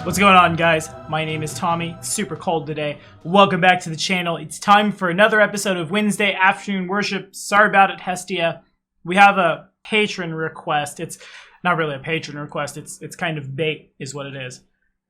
What's going on, guys? My name is Tommy. It's super cold today. Welcome back to the channel. It's time for another episode of Wednesday Afternoon Worship. Sorry about it, Hestia. We have a patron request. It's not really a patron request. It's kind of bait is what it is.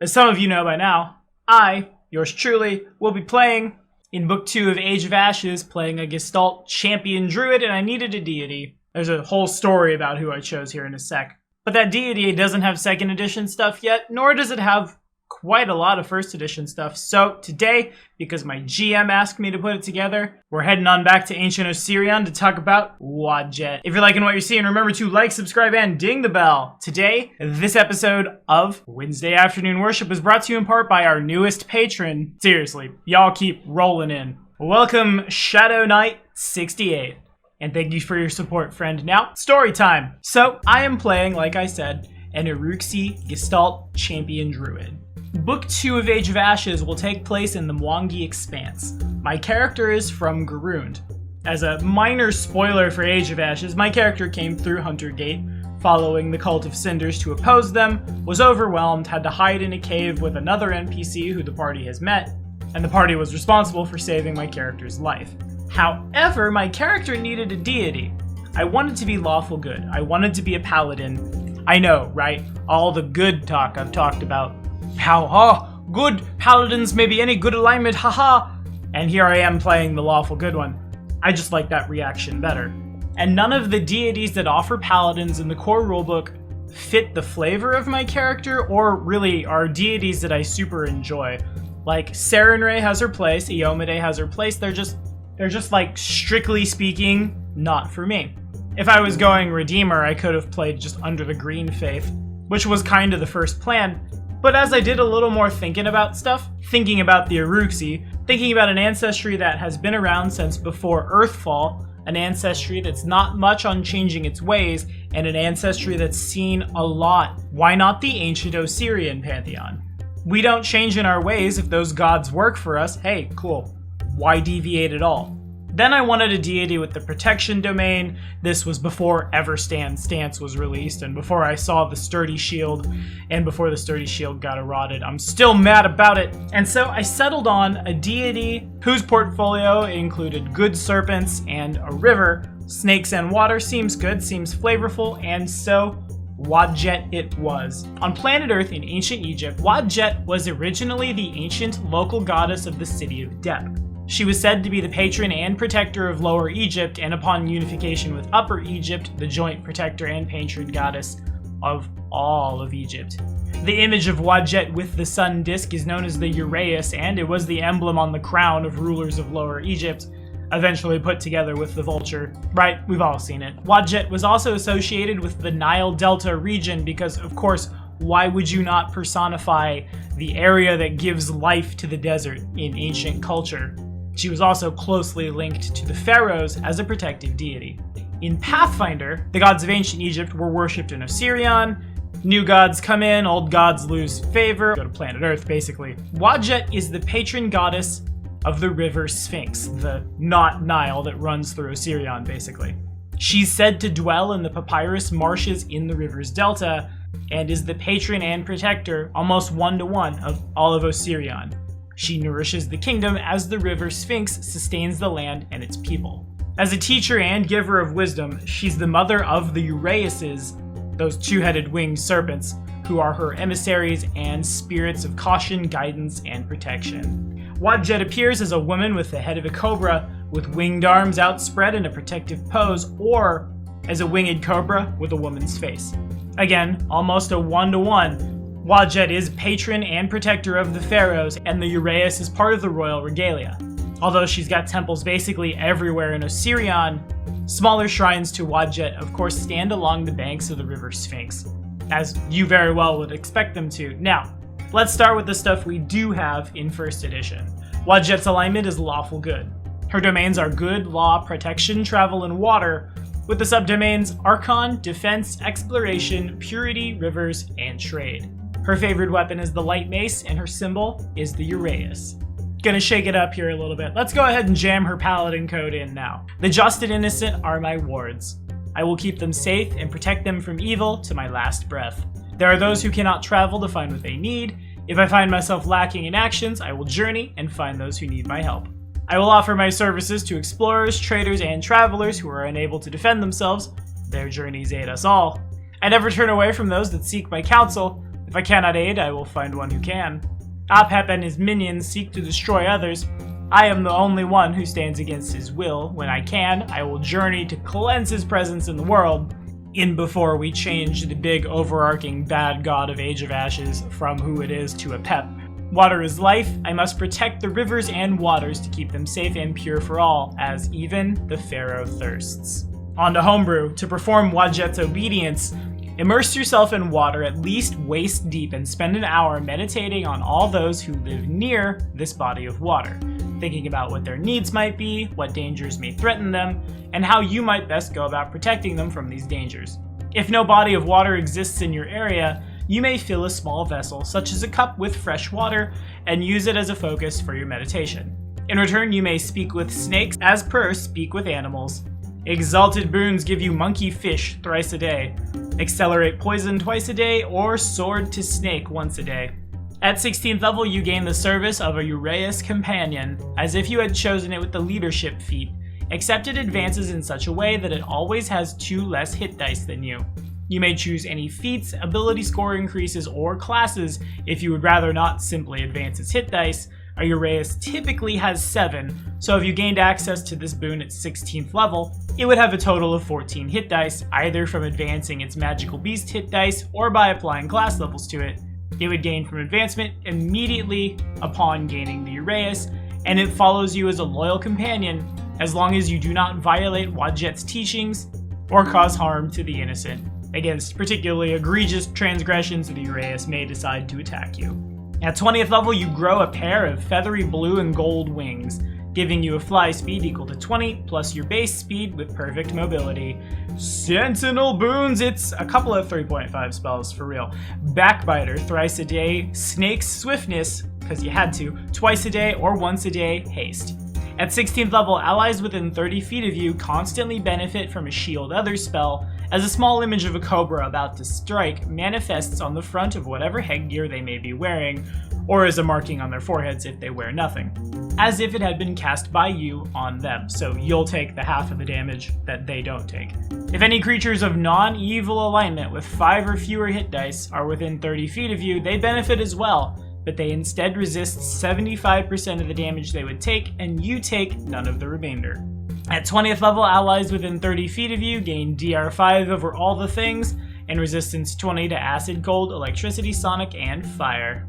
As some of you know by now, I, yours truly, will be playing in Book 2 of Age of Ashes, playing a Gestalt champion druid, and I needed a deity. There's a whole story about who I chose here in a sec. But that deity doesn't have 2nd edition stuff yet, nor does it have quite a lot of 1st edition stuff. So today, because my GM asked me to put it together, we're heading on back to Ancient Osirion to talk about Wadjet. If you're liking what you're seeing, remember to like, subscribe, and ding the bell. Today, this episode of Wednesday Afternoon Worship is brought to you in part by our newest patron. Seriously, y'all keep rolling in. Welcome, Shadow Knight 68. And thank you for your support, friend. Now, story time. So, I am playing, like I said, an Uruxi Gestalt champion druid. Book 2 of Age of Ashes will take place in the Mwangi Expanse. My character is from Garund. As a minor spoiler for Age of Ashes, my character came through Huntergate, following the Cult of Cinders to oppose them, was overwhelmed, had to hide in a cave with another NPC who the party has met, and the party was responsible for saving my character's life. However, my character needed a deity. I wanted to be lawful good. I wanted to be a paladin. I know, right? All the good talk I've talked about. How, good paladins may be any good alignment, haha. And here I am playing the lawful good one. I just like that reaction better. And none of the deities that offer paladins in the core rulebook fit the flavor of my character, or really are deities that I super enjoy. Like, Sarenrae has her place, Iyomide has her place, they're just like, strictly speaking, not for me. If I was going Redeemer, I could have played just Under the Green Faith, which was kind of the first plan. But as I did a little more thinking about stuff, thinking about the Uruxi, thinking about an ancestry that has been around since before Earthfall, an ancestry that's not much on changing its ways, and an ancestry that's seen a lot, why not the ancient Osirian pantheon? We don't change in our ways. If those gods work for us, hey, cool. Why deviate at all? Then I wanted a deity with the protection domain. This was before Everstand Stance was released, and before I saw the Sturdy Shield, and before the Sturdy Shield got eroded. I'm still mad about it. And so I settled on a deity whose portfolio included good serpents and a river. Snakes and water seems good, seems flavorful, and so Wadjet it was. On planet Earth in ancient Egypt, Wadjet was originally the ancient local goddess of the city of Dep. She was said to be the patron and protector of Lower Egypt, and upon unification with Upper Egypt, the joint protector and patron goddess of all of Egypt. The image of Wadjet with the sun disk is known as the Uraeus, and it was the emblem on the crown of rulers of Lower Egypt, eventually put together with the vulture. Right, we've all seen it. Wadjet was also associated with the Nile Delta region because, of course, why would you not personify the area that gives life to the desert in ancient culture? She was also closely linked to the pharaohs as a protective deity. In Pathfinder, the gods of ancient Egypt were worshipped in Osirion. New gods come in, old gods lose favor, go to planet Earth basically. Wadjet is the patron goddess of the river Sphinx, the not Nile that runs through Osirion basically. She's said to dwell in the papyrus marshes in the river's delta, and is the patron and protector, almost one-to-one, of all of Osirion. She nourishes the kingdom as the river Sphinx sustains the land and its people. As a teacher and giver of wisdom, she's the mother of the Uraeuses, those two-headed winged serpents, who are her emissaries and spirits of caution, guidance, and protection. Wadjet appears as a woman with the head of a cobra, with winged arms outspread in a protective pose, or as a winged cobra with a woman's face. Again, almost a one-to-one. Wadjet is patron and protector of the pharaohs, and the Uraeus is part of the royal regalia. Although she's got temples basically everywhere in Osirion, smaller shrines to Wadjet of course stand along the banks of the river Sphinx, as you very well would expect them to. Now, let's start with the stuff we do have in 1st edition. Wadjet's alignment is lawful good. Her domains are good, law, protection, travel, and water, with the subdomains Arcane, defense, exploration, purity, rivers, and trade. Her favorite weapon is the light mace, and her symbol is the Uraeus. Gonna shake it up here a little bit. Let's go ahead and jam her Paladin Code in now. The just and innocent are my wards. I will keep them safe and protect them from evil to my last breath. There are those who cannot travel to find what they need, If I find myself lacking in actions, I will journey and find those who need my help. I will offer my services to explorers, traders, and travelers who are unable to defend themselves. Their journeys aid us all. I never turn away from those that seek my counsel. If I cannot aid, I will find one who can. Apep and his minions seek to destroy others. I am the only one who stands against his will. When I can, I will journey to cleanse his presence in the world. In before we change the big overarching bad god of Age of Ashes from who it is to Apep. Water is life. I must protect the rivers and waters to keep them safe and pure for all, as even the Pharaoh thirsts. On to homebrew. To perform Wadjet's obedience, immerse yourself in water at least waist deep and spend an hour meditating on all those who live near this body of water, thinking about what their needs might be, what dangers may threaten them, and how you might best go about protecting them from these dangers. If no body of water exists in your area, you may fill a small vessel, such as a cup with fresh water, and use it as a focus for your meditation. In return, you may speak with snakes, as per speak with animals. Exalted boons give you monkey fish thrice a day, accelerate poison twice a day, or sword to snake once a day. At 16th level, you gain the service of a Uraeus companion, as if you had chosen it with the leadership feat, except it advances in such a way that it always has 2 less hit dice than you. You may choose any feats, ability score increases, or classes if you would rather not simply advance its hit dice. A Uraeus typically has 7, so if you gained access to this boon at 16th level, it would have a total of 14 hit dice, either from advancing its magical beast hit dice or by applying class levels to it. It would gain from advancement immediately upon gaining the Uraeus, and it follows you as a loyal companion as long as you do not violate Wadjet's teachings or cause harm to the innocent. Against particularly egregious transgressions, the Uraeus may decide to attack you. At 20th level, you grow a pair of feathery blue and gold wings, giving you a fly speed equal to 20 plus your base speed with perfect mobility. Sentinel boons, it's a couple of 3.5 spells for real. Backbiter thrice a day, Snake's swiftness, because you had to, twice a day or once a day, haste. At 16th level, allies within 30 feet of you constantly benefit from a shield others spell, as a small image of a cobra about to strike manifests on the front of whatever headgear they may be wearing, or as a marking on their foreheads if they wear nothing, as if it had been cast by you on them, so you'll take the half of the damage that they don't take. If any creatures of non-evil alignment with 5 or fewer hit dice are within 30 feet of you, they benefit as well, but they instead resist 75% of the damage they would take, and you take none of the remainder. At 20th level, allies within 30 feet of you gain DR5 over all the things, and resistance 20 to acid, cold, electricity, sonic, and fire.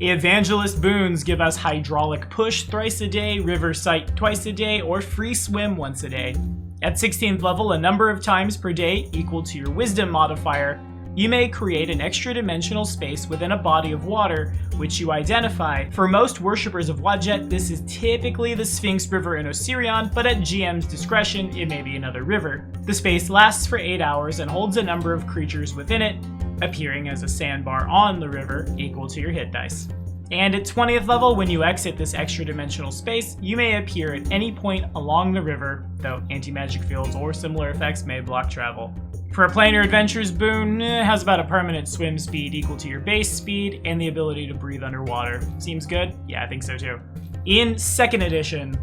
Evangelist boons give us hydraulic push thrice a day, river sight twice a day, or free swim once a day. At 16th level, a number of times per day equal to your wisdom modifier, you may create an extra dimensional space within a body of water, which you identify. For most worshippers of Wadjet, this is typically the Sphinx River in Osirion, but at GM's discretion, it may be another river. The space lasts for 8 hours and holds a number of creatures within it, appearing as a sandbar on the river equal to your hit dice. And at 20th level, when you exit this extra dimensional space, you may appear at any point along the river, though anti-magic fields or similar effects may block travel. For a Planar Adventures boon, it has about a permanent swim speed equal to your base speed and the ability to breathe underwater. Seems good? Yeah, I think so too. In 2nd edition,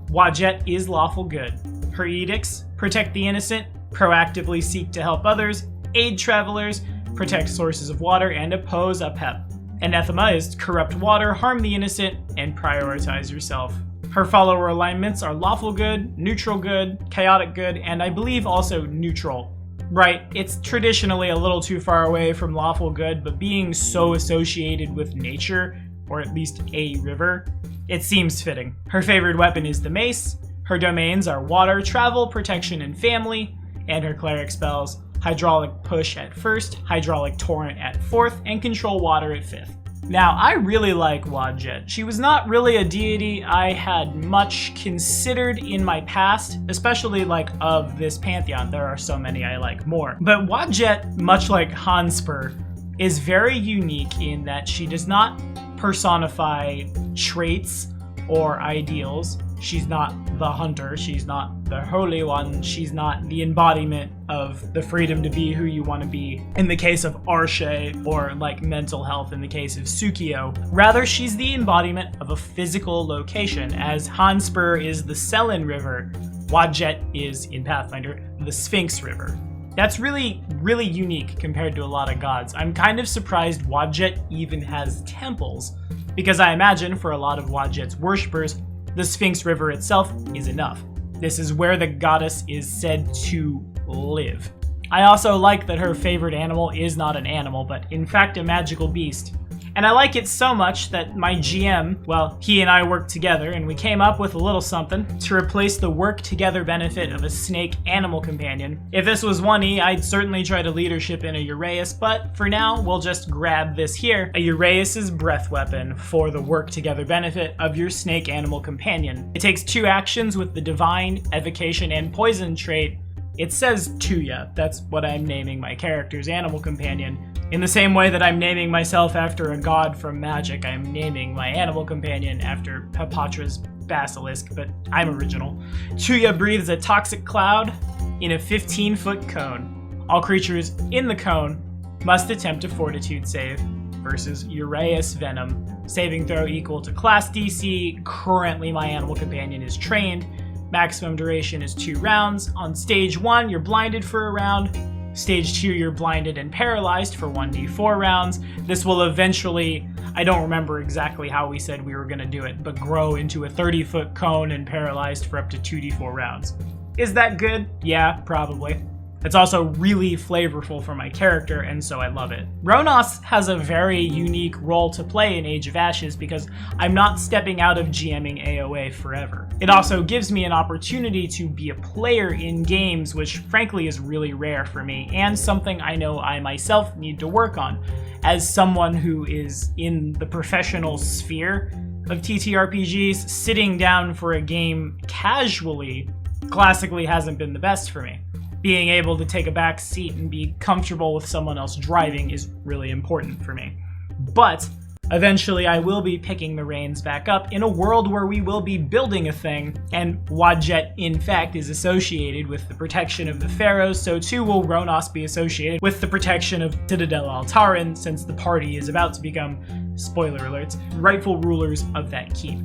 Wadjet is lawful good. Her edicts: protect the innocent, proactively seek to help others, aid travelers, protect sources of water, and oppose Apep. Anathema is corrupt water, harm the innocent, and prioritize yourself. Her follower alignments are lawful good, neutral good, chaotic good, and I believe also neutral. Right, it's traditionally a little too far away from lawful good, but being so associated with nature, or at least a river, it seems fitting. Her favored weapon is the mace, her domains are water, travel, protection, and family, and her cleric spells: hydraulic push at 1st, hydraulic torrent at 4th, and control water at 5th. Now, I really like Wadjet. She was not really a deity I had much considered in my past, especially of this pantheon. There are so many I like more. But Wadjet, much like Hanspur, is very unique in that she does not personify traits or ideals. She's not the hunter, she's not the holy one, she's not the embodiment of the freedom to be who you want to be in the case of Arche, or like mental health in the case of Tsukio. Rather, she's the embodiment of a physical location, as Hanspur is the Selin River, Wadjet is, in Pathfinder, the Sphinx River. That's really, really unique compared to a lot of gods. I'm kind of surprised Wadjet even has temples, because I imagine for a lot of Wadjet's worshippers, the Sphinx River itself is enough. This is where the goddess is said to live. I also like that her favorite animal is not an animal, but in fact a magical beast. And I like it so much that my GM, well, he and I worked together and we came up with a little something to replace the work together benefit of a snake animal companion. If this was 1E, I'd certainly try to leadership in a Uraeus, but for now, we'll just grab this here, a Uraeus' breath weapon for the work together benefit of your snake animal companion. It takes 2 actions with the divine, evocation, and poison trait. It says Tuya, that's what I'm naming my character's animal companion. In the same way that I'm naming myself after a god from magic, I'm naming my animal companion after Papatra's basilisk, but I'm original. Tuya breathes a toxic cloud in a 15-foot cone. All creatures in the cone must attempt a fortitude save versus Uraeus Venom. Saving throw equal to class DC. Currently, my animal companion is trained. Maximum duration is 2 rounds. On stage 1, you're blinded for a round. Stage 2, you're blinded and paralyzed for 1d4 rounds. This will eventually, I don't remember exactly how we said we were going to do it, but grow into a 30-foot cone and paralyzed for up to 2d4 rounds. Is that good? Yeah, probably. It's also really flavorful for my character, and so I love it. Ronos has a very unique role to play in Age of Ashes because I'm not stepping out of GMing AOA forever. It also gives me an opportunity to be a player in games, which frankly is really rare for me, and something I know I myself need to work on. As someone who is in the professional sphere of TTRPGs, sitting down for a game casually classically hasn't been the best for me. Being able to take a back seat and be comfortable with someone else driving is really important for me. But eventually I will be picking the reins back up in a world where we will be building a thing, and Wadjet in fact is associated with the protection of the pharaohs, so too will Ronos be associated with the protection of Citadel Altarin, since the party is about to become, spoiler alerts, rightful rulers of that keep.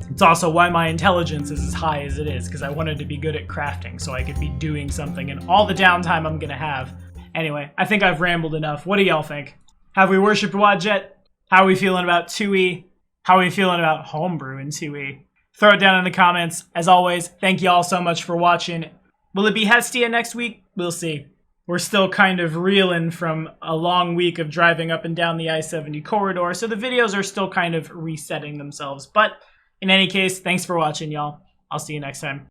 It's also why my intelligence is as high as it is, because I wanted to be good at crafting so I could be doing something in all the downtime I'm gonna have. Anyway, I think I've rambled enough. What do y'all think? Have we worshipped Wadjet? How are we feeling about 2E? How are we feeling about homebrew in 2E? Throw it down in the comments. As always, thank y'all so much for watching. Will it be Hestia next week? We'll see. We're still kind of reeling from a long week of driving up and down the I-70 corridor, so the videos are still kind of resetting themselves, but in any case, thanks for watching, y'all. I'll see you next time.